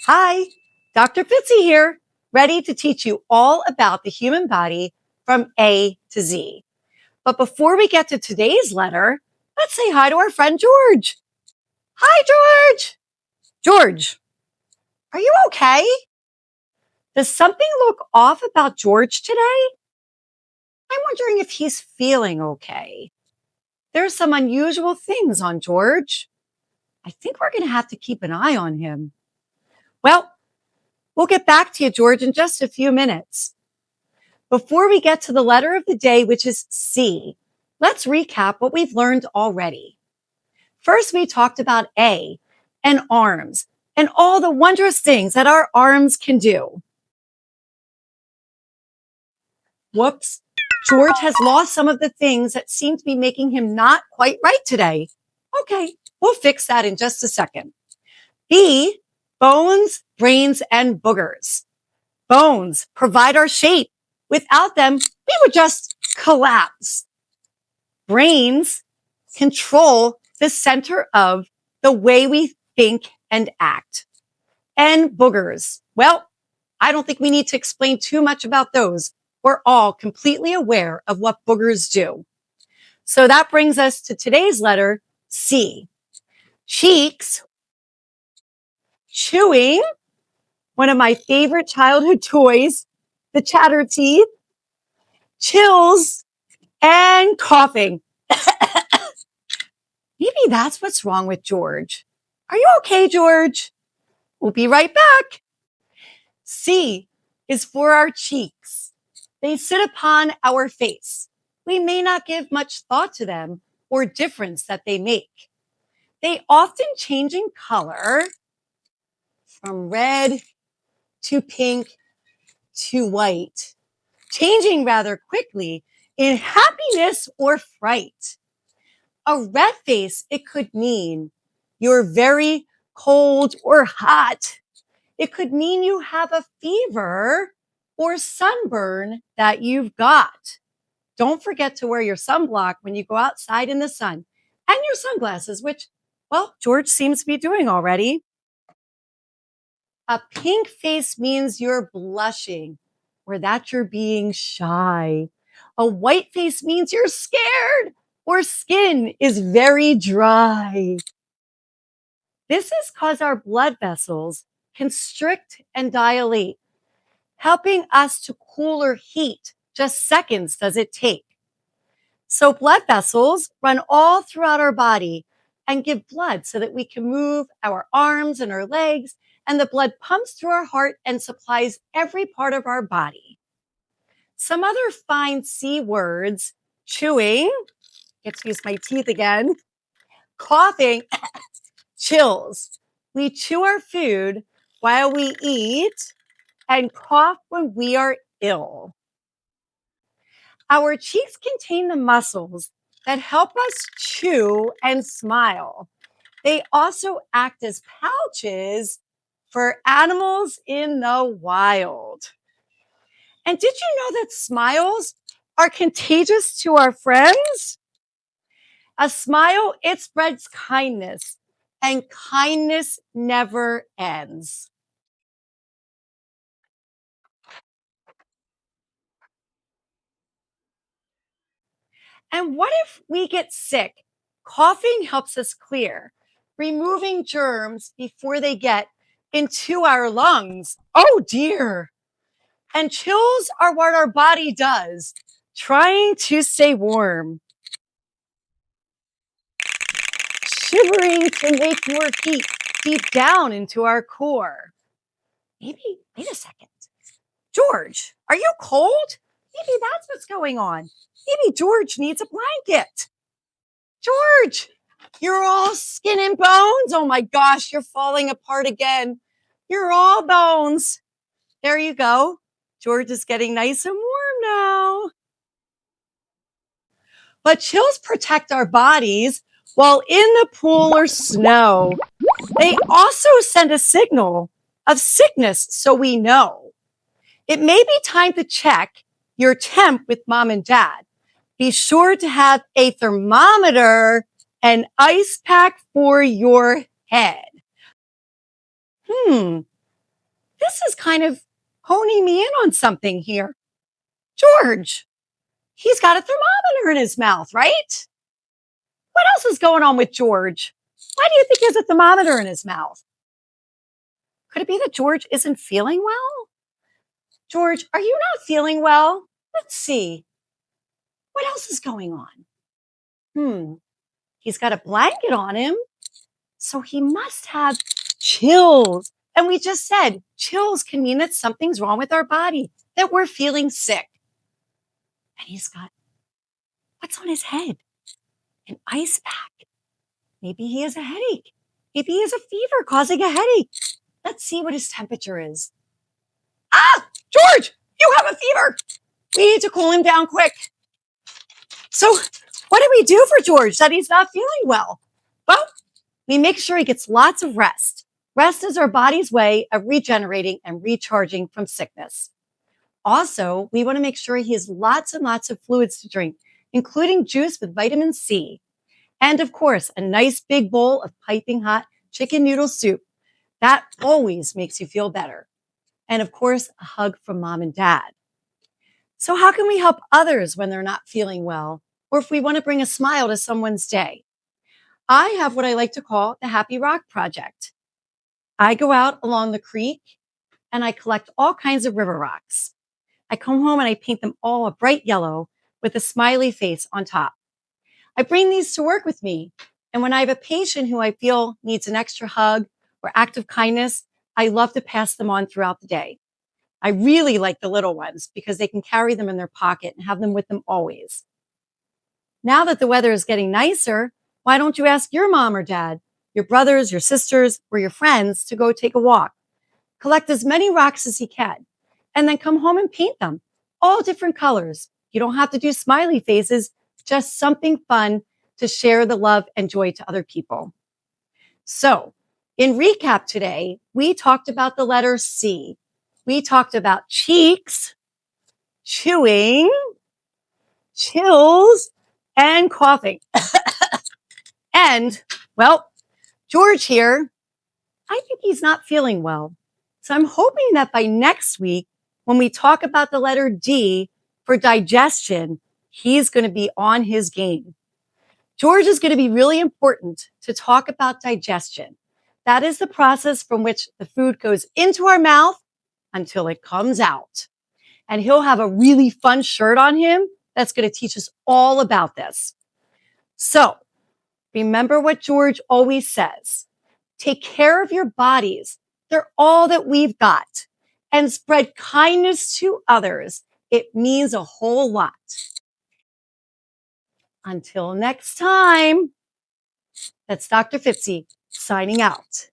Hi, Dr. Fitzy here, ready to teach you all about the human body from A to Z. But before we get to today's letter, let's say hi to our friend George. Hi, George. George, are you okay? Does something look off about George today? I'm wondering if he's feeling okay. There's some unusual things on George. I think we're going to have to keep an eye on him. Well, we'll get back to you, George, in just a few minutes. Before we get to the letter of the day, which is C, let's recap what we've learned already. First, we talked about A and arms and all the wondrous things that our arms can do. Whoops. George has lost some of the things that seem to be making him not quite right today. Okay, we'll fix that in just a second. B, bones, brains, and boogers. Bones provide our shape. Without them, we would just collapse. Brains control the center of the way we think and act. And boogers. Well, I don't think we need to explain too much about those. We're all completely aware of what boogers do. So that brings us to today's letter, C. Cheeks, chewing, one of my favorite childhood toys, the chatter teeth, chills, and coughing. Maybe that's what's wrong with George. Are you okay, George? We'll be right back. C is for our cheeks. They sit upon our face. We may not give much thought to them or difference that they make. They often change in color from red to pink to white, changing rather quickly in happiness or fright. A red face, it could mean you're very cold or hot. It could mean you have a fever or sunburn that you've got. Don't forget to wear your sunblock when you go outside in the sun and your sunglasses, which, well, George seems to be doing already. A pink face means you're blushing or that you're being shy. A white face means you're scared or skin is very dry. This is because our blood vessels constrict and dilate, helping us to cool or heat. Just seconds does it take. So blood vessels run all throughout our body and give blood so that we can move our arms and our legs, and the blood pumps through our heart and supplies every part of our body. Some other fine C words, chewing, get to use my teeth again, coughing, chills. We chew our food while we eat and cough when we are ill. Our cheeks contain the muscles that help us chew and smile. They also act as pouches for animals in the wild. And did you know that smiles are contagious to our friends? A smile, it spreads kindness, and kindness never ends. And what if we get sick? Coughing helps us clear, removing germs before they get into our lungs. Oh dear. And chills are what our body does, trying to stay warm. Shivering to make your heat deep down into our core. Maybe, wait a second. George, are you cold? Maybe that's what's going on. Maybe George needs a blanket. George, you're all skin and bones. Oh my gosh, you're falling apart again. You're all bones. There you go. George is getting nice and warm now. But chills protect our bodies while in the pool or snow. They also send a signal of sickness so we know. It may be time to check your temp with mom and dad. Be sure to have a thermometer and ice pack for your head. this is kind of honing me in on something here. George, he's got a thermometer in his mouth, right? What else is going on with George? Why do you think he has a thermometer in his mouth? Could it be that George isn't feeling well? George, are you not feeling well? Let's see. What else is going on? He's got a blanket on him, so he must have chills. And we just said chills can mean that something's wrong with our body, that we're feeling sick. And he's got, what's on his head? An ice pack. Maybe he has a headache. Maybe he has a fever causing a headache. Let's see what his temperature is. Ah, George, you have a fever. We need to cool him down quick. So what do we do for George that he's not feeling well? Well, we make sure he gets lots of rest. Rest is our body's way of regenerating and recharging from sickness. Also, we want to make sure he has lots and lots of fluids to drink, including juice with vitamin C. And of course, a nice big bowl of piping hot chicken noodle soup. That always makes you feel better. And of course, a hug from mom and dad. So how can we help others when they're not feeling well? Or if we want to bring a smile to someone's day? I have what I like to call the Happy Rock Project. I go out along the creek and I collect all kinds of river rocks. I come home and I paint them all a bright yellow with a smiley face on top. I bring these to work with me. And when I have a patient who I feel needs an extra hug or act of kindness, I love to pass them on throughout the day. I really like the little ones because they can carry them in their pocket and have them with them always. Now that the weather is getting nicer, why don't you ask your mom or dad, your brothers, your sisters, or your friends to go take a walk? Collect as many rocks as you can, and then come home and paint them, all different colors. You don't have to do smiley faces, just something fun to share the love and joy to other people. So, in recap today, we talked about the letter C. We talked about cheeks, chewing, chills, and coughing. And, well, George here, I think he's not feeling well. So I'm hoping that by next week, when we talk about the letter D for digestion, he's going to be on his game. George is going to be really important to talk about digestion. That is the process from which the food goes into our mouth until it comes out. And he'll have a really fun shirt on him that's going to teach us all about this. So remember what George always says. Take care of your bodies. They're all that we've got. And spread kindness to others. It means a whole lot. Until next time, that's Dr. Fitzy signing out.